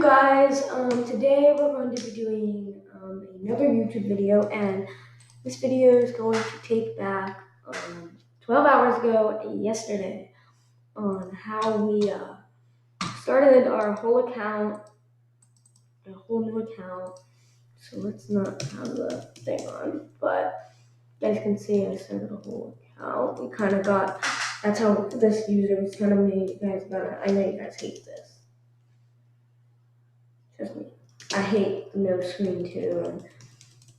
guys, today we're going to be doing another YouTube video, and this video is going to take back 12 hours ago yesterday on how we started our whole account, a whole new account. So let's not have the thing on, but you guys can see I started a whole account. We kind of got, that's how this user was kind of made. You guys gotta, I know you guys hate this. Trust me. I hate the no screen too. And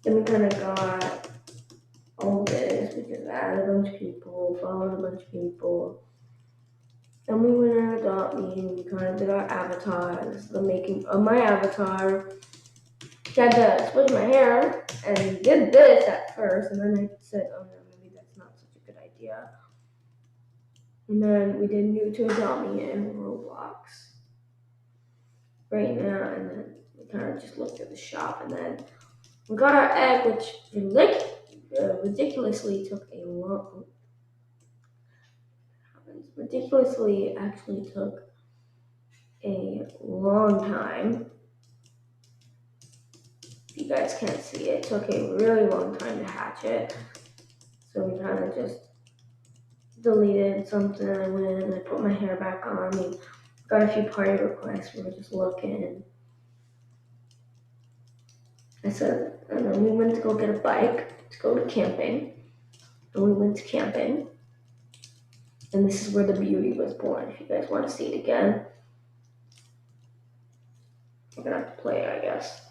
then we kind of got all this. We just added a bunch of people, followed a bunch of people. Then we went on Adopt Me and we kind of did our avatar. This is the making of my avatar. Tried to switch my hair and did this at first, and then I said, oh no, maybe that's not such a good idea. And then we did New to Adopt Me in Roblox right now, and then we kind of just looked at the shop, and then we got our egg, which ridiculously took a long. Ridiculously actually took a long time. If you guys can't see it, took a really long time to hatch it. So we kind of just deleted something. I went and I put my hair back on. We got a few party requests. We were just looking. I said, and then we went to go get a bike to go to camping. And we went to camping. And this is where the beauty was born. If you guys want to see it again, I'm gonna have to play it, I guess.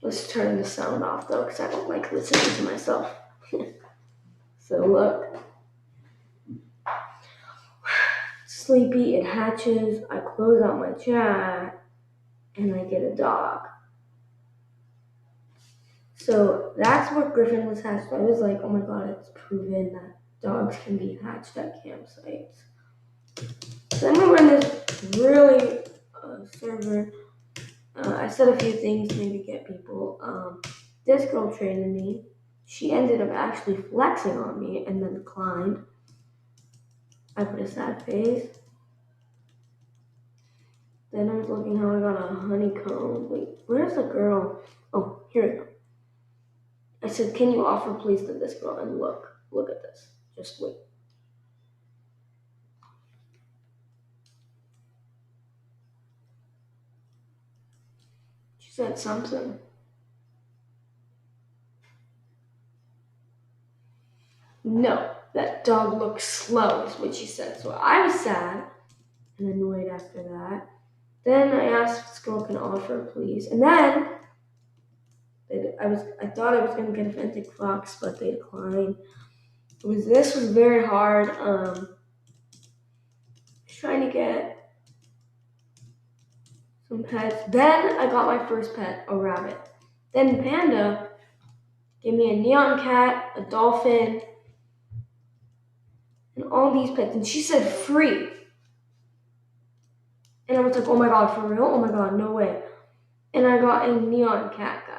Let's turn the sound off though, because I don't like listening to myself. So look. Sleepy, it hatches, I close out my chat, and I get a dog. So that's what Griffin was hatched. I was like, oh my god, it's proven that dogs can be hatched at campsites. So then we were in this really server. I said a few things to maybe get people. This girl traded me. She ended up actually flexing on me and then declined. I put a sad face. Then I was looking how I got a honeycomb. Wait, where's the girl? Oh, here we go. I said, can you offer please to this girl? And look at this. Just wait. She said something. No, that dog looks slow is what she said. So I was sad and annoyed after that. Then I asked if this girl can offer please. And then I thought I was gonna get a Fentic Fox, but they declined. This was very hard. Trying to get some pets. Then I got my first pet, a rabbit. Then Panda gave me a neon cat, a dolphin, and all these pets. And she said free. And I was like, oh my god, for real? Oh my god, no way. And I got a neon cat, guys.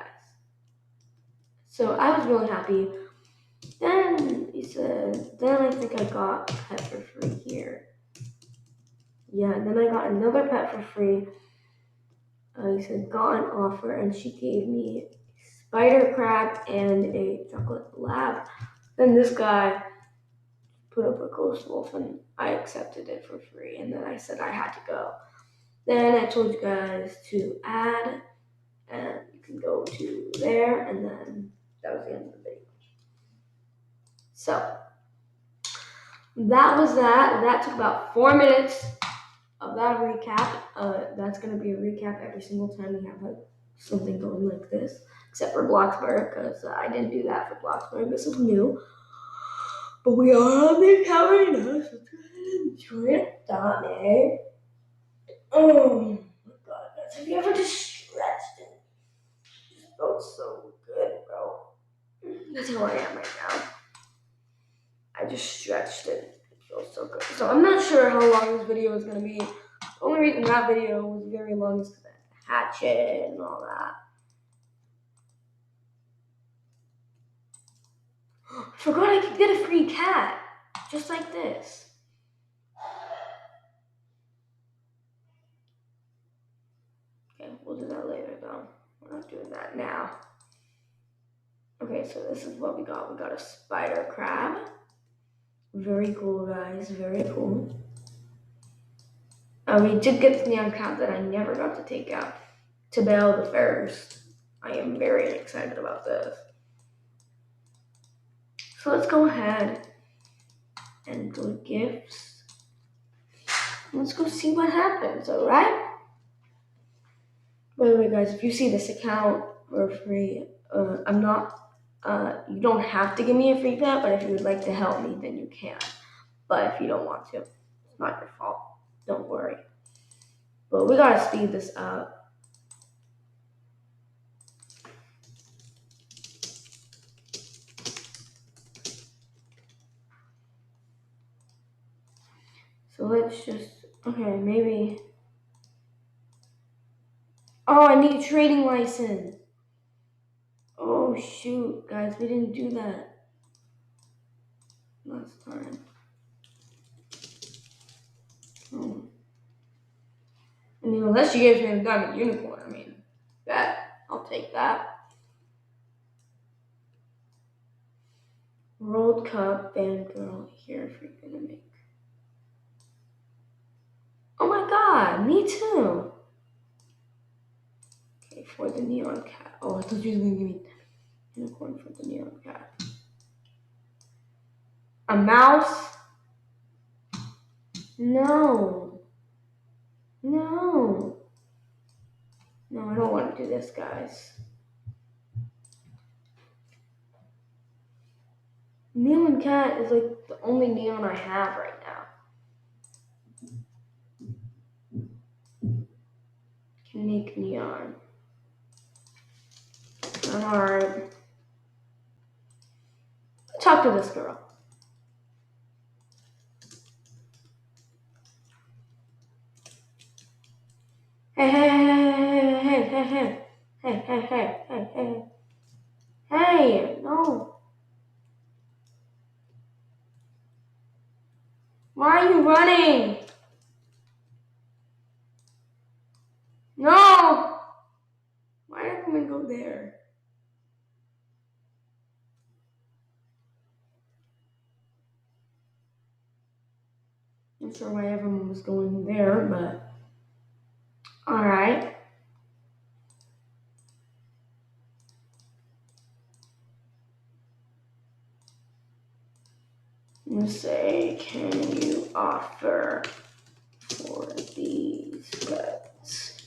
So I was really happy. Then he said, then I think I got a pet for free here. Yeah, then I got another pet for free. He said, got an offer, and she gave me a spider crab and a chocolate lab. Then this guy put up a ghost wolf, and I accepted it for free. And then I said I had to go. Then I told you guys to add, and you can go to there, and then that was the end of the video. So that was that. That took about 4 minutes of that recap. That's going to be a recap every single time we have something going like this, except for Bloxburg, because I didn't do that for Bloxburg. This is new. But we are on the account right now, so go ahead and enjoy it. Donnie. Oh my god, guys. Have you ever just stretched it? It felt so good, bro. That's how I am right now. I just stretched it. It feels so good. So I'm not sure how long this video is going to be. The only reason that video was very long is because I had to hatch it and all that. I forgot I could get a free cat. Just like this. Okay, We'll do that later though. We're not doing that now. Okay, so this is what we got. We got a spider crab. Very cool, guys. Very cool. We did get the neon cat that I never got to take out. To bail the first. I am very excited about this. So let's go ahead and go to gifts. Let's go see what happens, alright? By the way, guys, if you see this account for free, I'm not, you don't have to give me a free pet, but if you would like to help me, then you can. But if you don't want to, it's not your fault. Don't worry. But we gotta speed this up. So let's just, okay, maybe. Oh, I need a trading license. Oh, shoot, guys, we didn't do that last time. Oh. I mean, unless you guys me a diamond unicorn, I mean, I'll take that. World Cup band girl here if you're gonna make. Oh my god, me too. Okay, for the neon cat. Oh, I thought you were gonna give me unicorn for the neon cat. A mouse? No. No. No, I don't want to do this, guys. Neon cat is like the only neon I have right now. Can make neon. Alright. Talk to this girl. Hey, hey, hey, hey, hey, hey, hey, hey, hey, hey, hey, hey, no. Why are you running? No! Why did everyone go there? Not sure why everyone was going there, but alright. Let's say, can you offer for these pets?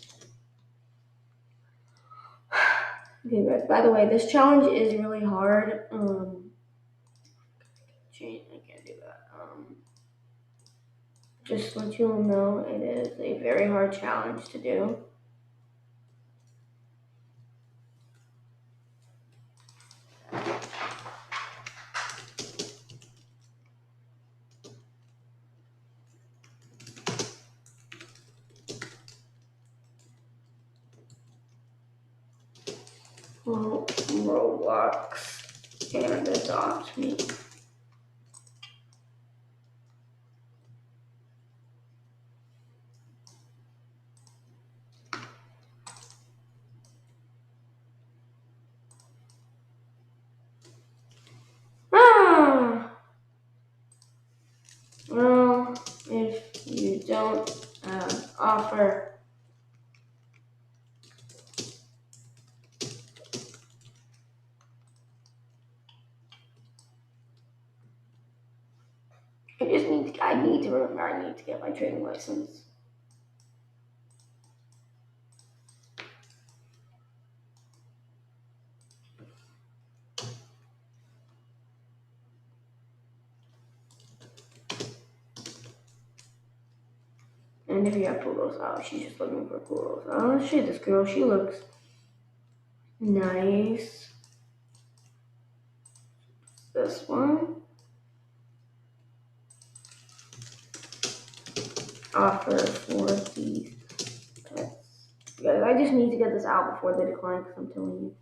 Okay, guys, by the way, this challenge is really hard. I can't do that. Just let you all know, it is a very hard challenge to do. Well, Roblox and adopt me. Well, if you don't offer I need to remember I need to get my trading license. And if you have poodles, oh, she's just looking for poodles. Oh, shit, this girl, she looks nice. This one. Offer for these pets. Guys, I just need to get this out before they decline, because I'm telling you,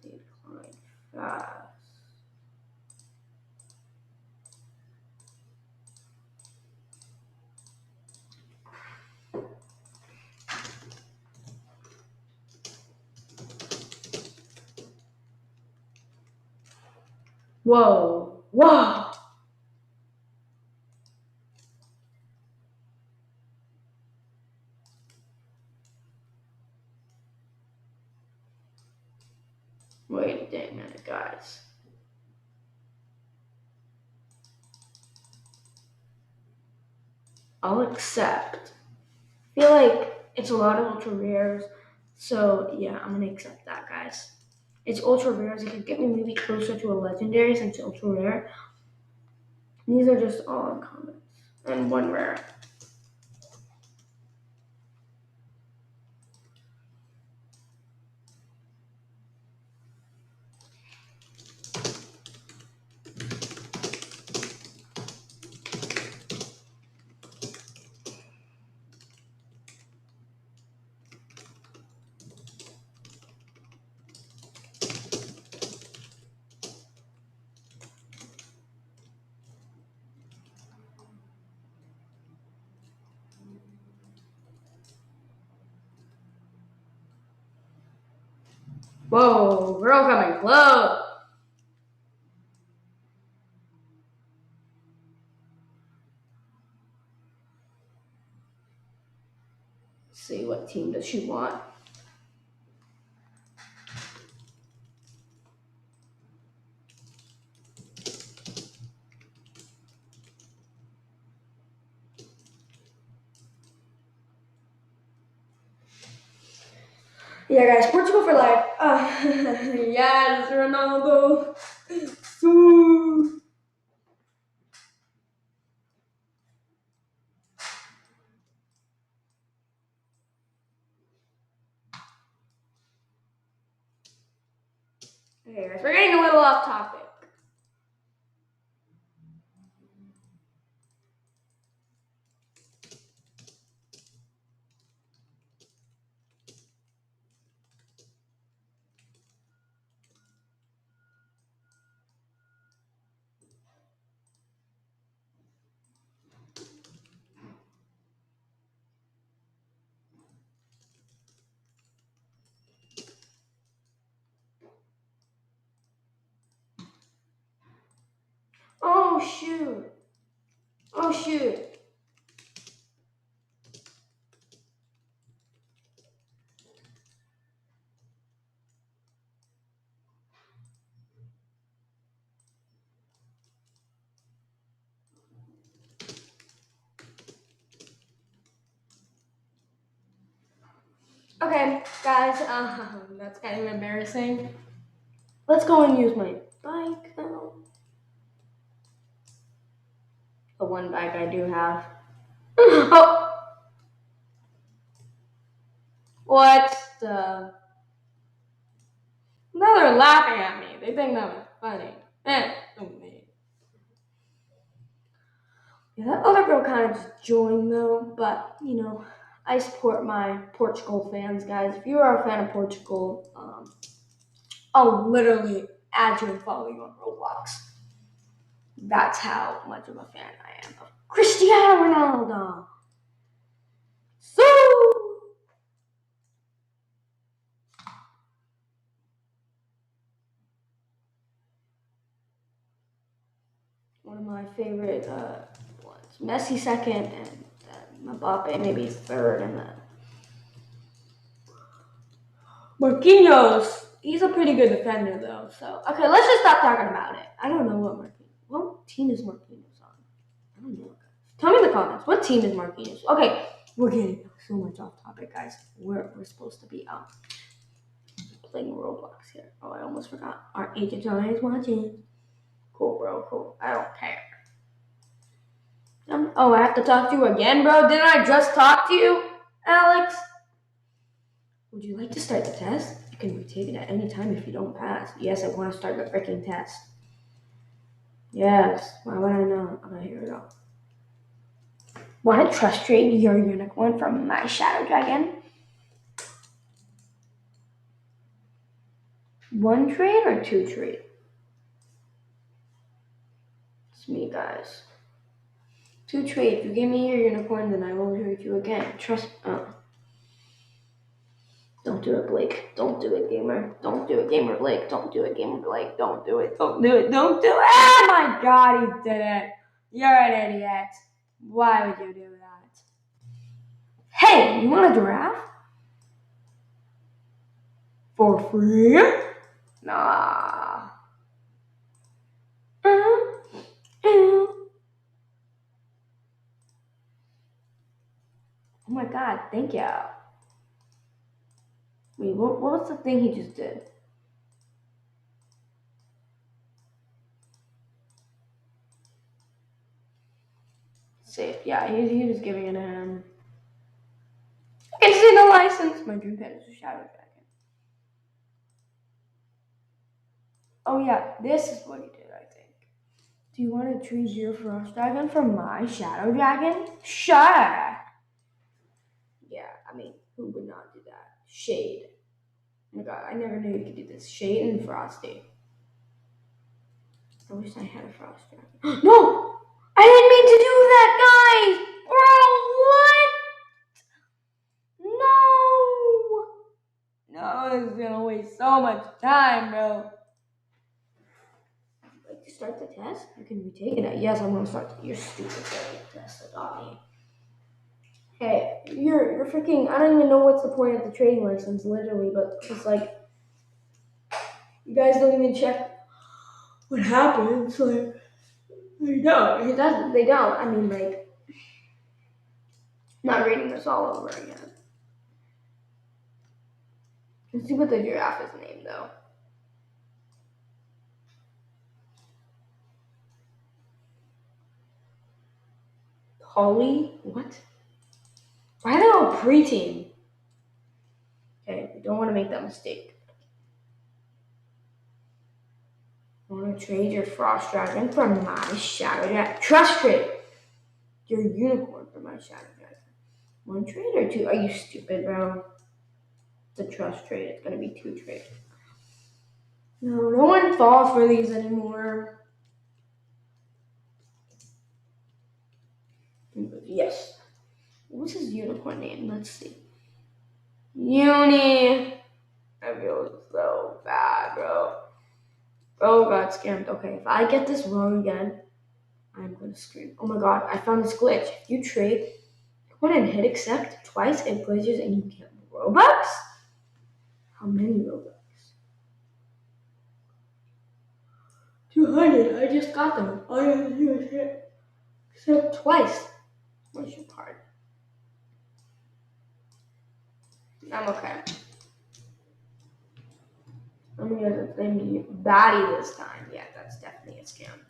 they decline fast. Whoa. Whoa. Wait a dang minute, guys. I'll accept. I feel like it's a lot of ultra rares. So yeah, I'm gonna accept that, guys. It's ultra rares. It could get me maybe closer to a legendary since it's ultra rare. These are just all uncommons and one rare. Whoa, girl coming close. Let's see what team does she want? Yeah, guys, Portugal for life. Yes, Ronaldo. Ooh. Okay, guys, we're getting a little off topic. Oh shoot. Oh shoot. Okay, guys, that's kind of embarrassing. Let's go and use my bike now. The one bike I do have. Oh, what the? Now they're laughing at me. They think that was funny. Oh, man. Yeah, that other girl kind of just joined though, but I support my Portugal fans, guys. If you are a fan of Portugal, I'll literally add you and follow you on Roblox. That's how much of a fan I am of Cristiano Ronaldo. So, one of my favorite ones. Messi second, and Mbappe maybe third, and then Marquinhos. He's a pretty good defender though. So okay, let's just stop talking about it. I don't know what team is Marquinhos on. I don't know. Tell me in the comments. What team is Marquinhos? Okay, we're getting so much off topic, guys. We're supposed to be playing Roblox here. Oh, I almost forgot. Our agent is watching. Cool, bro. Cool. I don't care. Oh, I have to talk to you again, bro? Didn't I just talk to you, Alex? Would you like to start the test? You can retake it at any time if you don't pass. Yes, I want to start the freaking test. Yes. Why would I not? Okay, here we go. Want to trust trade your unicorn from my shadow dragon? One trade or two trade? It's me, guys. Two trade. If you give me your unicorn, then I will trade you again. Trust. Don't do it, Blake. Don't do it, gamer. Don't do it, gamer Blake. Don't do it, gamer Blake. Don't do it. Don't do it. Don't do it. Oh my God, he did it. You're an idiot. Why would you do that? Hey, you want a giraffe? For free? Nah. Oh my God, thank you. Wait, what was the thing he just did? Safe. Yeah, he was giving it to him. I can see the license. My dream pet is a shadow dragon. Oh yeah, this is what he did, I think. Do you want to trade your frost dragon for my shadow dragon? Sure. Yeah, I mean, who would not do that? Shade. Oh my God, I never knew you could do this. Shade and Frosty. I wish I had a frost dragon. No! I didn't mean to do that, guys! Bro, what? No! No, this is gonna waste so much time, bro. Like to start the test? You can retake it. Yes, I'm gonna start. You're stupid. Test that on me. Hey, you're freaking. I don't even know what's the point of the trading license, literally. But it's like you guys don't even check what happens. Like they don't. It doesn't. They don't. I mean, like not reading this all over again. Let's see what the giraffe is named though. Polly? What? Why are they all preteen? Okay, we don't want to make that mistake. I want to trade your frost dragon for my shadow dragon. Trust trade. Your unicorn for my shadow dragon. One trade or two? Are you stupid, bro? It's a trust trade. It's gonna be 2 trades. No one falls for these anymore. Yes. What's his unicorn name? Let's see. Uni. I feel so bad, bro. Bro got scammed. Okay, if I get this wrong again, I'm gonna scream. Oh my God, I found this glitch. If you trade, go ahead and hit accept twice, it glitches and you get Robux? How many Robux? 200. I just got them. All you have to do is hit accept twice. Where's your card? I'm okay. I'm gonna use a thing to you. Batty this time. Yeah, that's definitely a scam.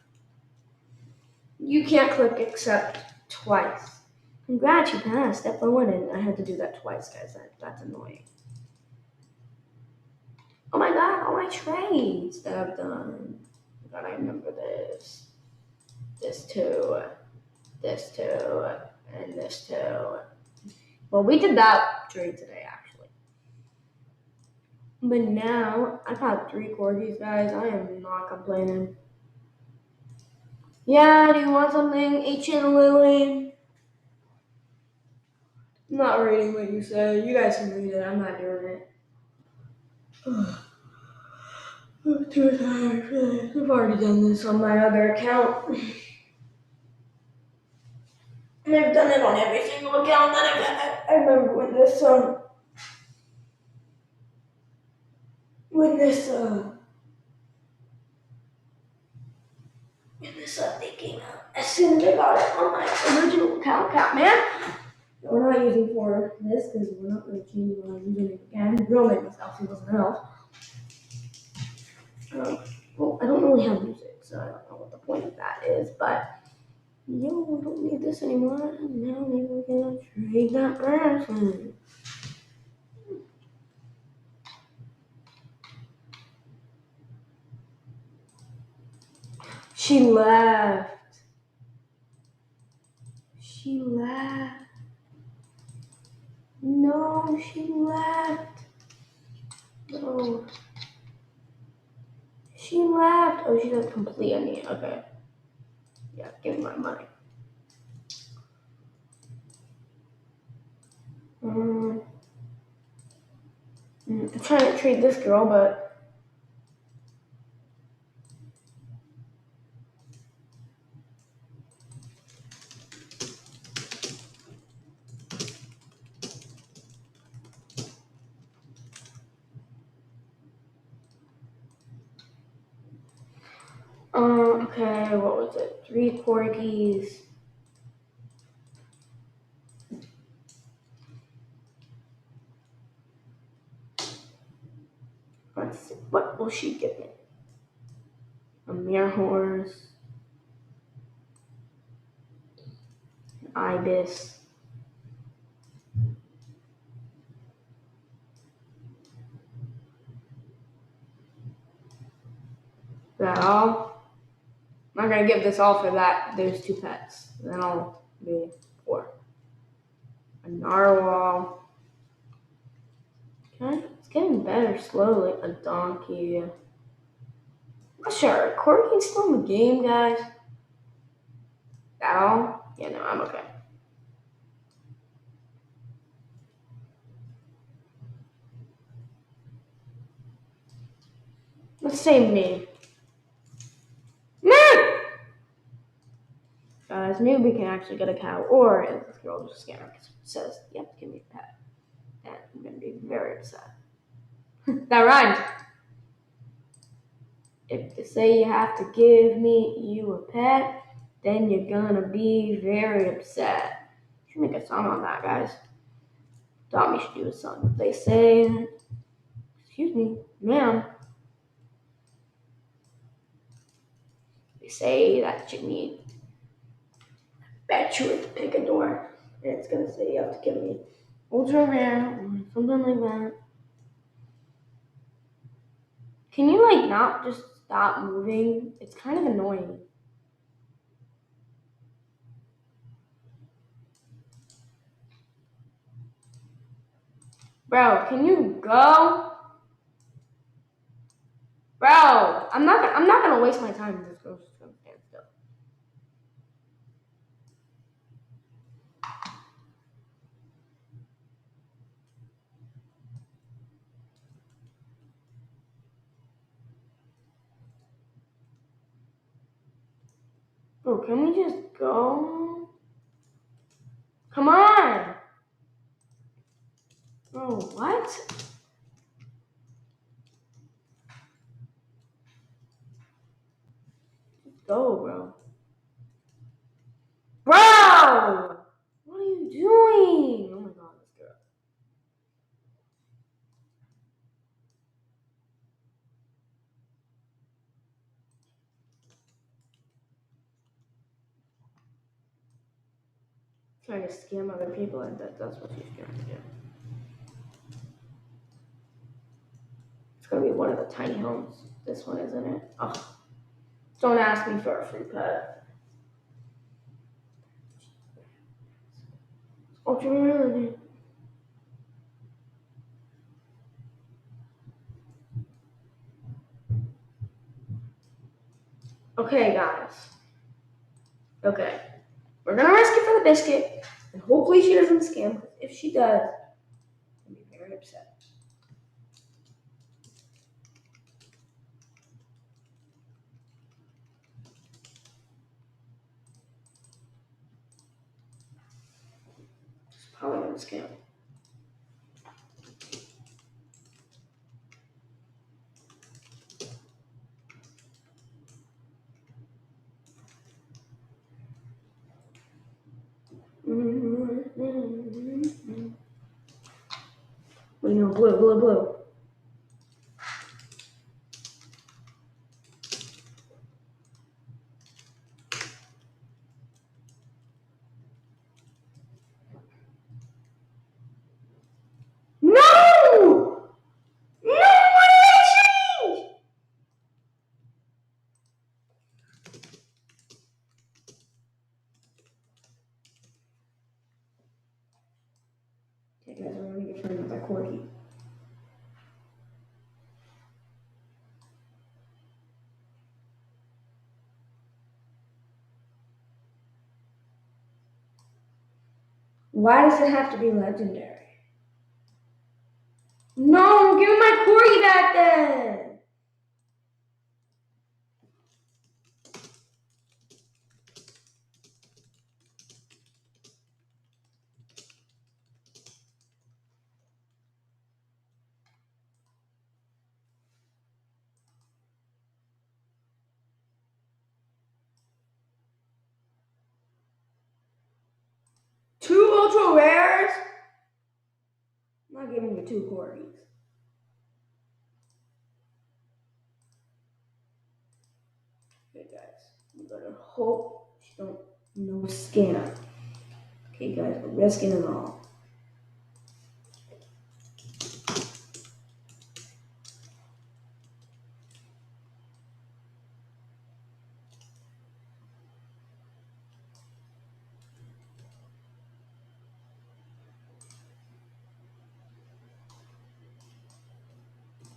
You can't click accept twice. Congrats, you passed step 1, and I had to do that twice, guys. That's annoying. Oh my God, all my trades that I've done. Oh God, I remember this. This too. This too. And this too. Well, we did that trade today, actually. But now, I've had 3 corgis, guys. I am not complaining. Yeah, do you want something? Ancient Lily? I'm not reading what you said. You guys can read it. I'm not doing it. I'm too tired for this. I've already done this on my other account. And I've done it on every single account that I've had. I remember when this update came out. As soon as I got it on my original account, man. We're not using for this because we're not really changing our username again. Real name is Elsie wasn't else. Well, I don't really have music, so I don't know what the point of that is, but we don't need this anymore. Now maybe we can trade that person. She left. She left. No, she left. No. She left. Oh, she does complete on me. Okay. Yeah, give me my money. I'm trying to treat this girl, but okay, what was it? 3 corgis. Let's see, what will she give me? A mere horse, an ibis. Is that all? I'm not gonna give this all for that. There's 2 pets. Then I'll be 4. A narwhal. Okay, it's getting better slowly. A donkey. Not sure. Corgi's still in the game, guys. That all? Yeah, no, I'm okay. Let's say me. Me! Guys, maybe we can actually get a cow, or if this girl just says, yep, give me a pet. And I'm gonna be very upset. That rhymed. If they say you have to give you a pet, then you're gonna be very upset. Should make a song on that, guys. Thought we should do a song. If they say, excuse me, ma'am. They say that you need. Bet you to pick a door, and it's gonna say you have to give me ultra rare or something like that. Can you like not just stop moving? It's kind of annoying. Bro, can you go? Bro, I'm not gonna waste my time in this girl's just gonna stand still. Bro, can we just go? Come on! Bro, what? Go, bro. Bro! What are you doing? Oh my god, this girl. Trying to scam other people, and that's what she's trying to do. It's gonna be one of the tiny homes. This one, isn't it? Oh, don't ask me for a free pet. Ultra rarity. Okay, guys. Okay. We're gonna risk it for the biscuit, and hopefully she doesn't scam. If she does, I'm gonna be very upset. She's probably gonna scam. What do you know? Blue, blue, blue. No! No! What did I change? Okay, guys, we're gonna get trying another corgi. Why does it have to be legendary? No, corgi back then. Two ultra rares? I'm not giving you two corgis. Okay, guys, we better hope she don't no scam. Okay, guys, we're risking it all.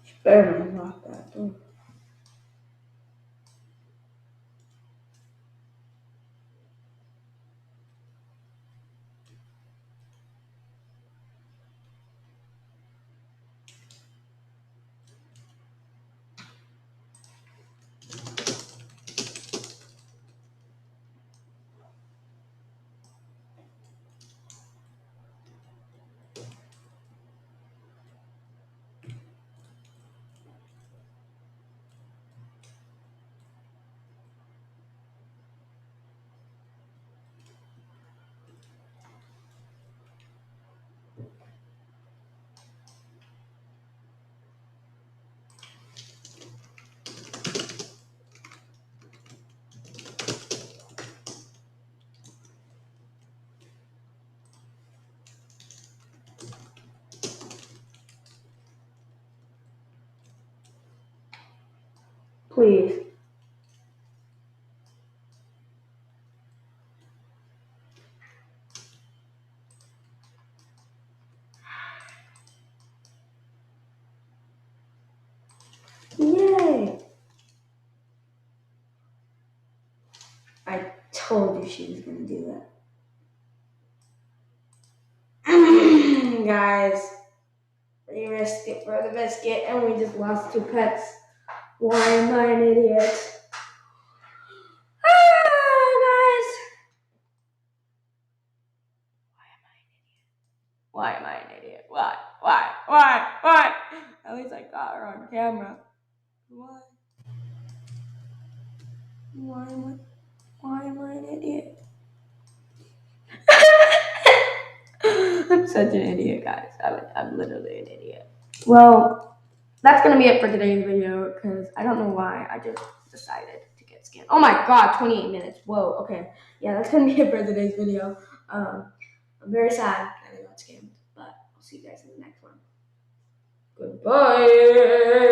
She better not lock that door. Please. Yay! I told you she was gonna do that. Guys, we risked it for the biscuit and we just lost two pets. Why am I an idiot? Guys. Why am I an idiot? Why? At least I got her on camera. Why? Why am I an idiot? I'm such an idiot, guys. I'm literally an idiot. Well, that's gonna be it for today's video because I don't know why I just decided to get scammed. Oh my god, 28 minutes. Whoa, okay. Yeah, that's gonna be it for today's video. I'm very sad that I got scammed, but I'll see you guys in the next one. Goodbye.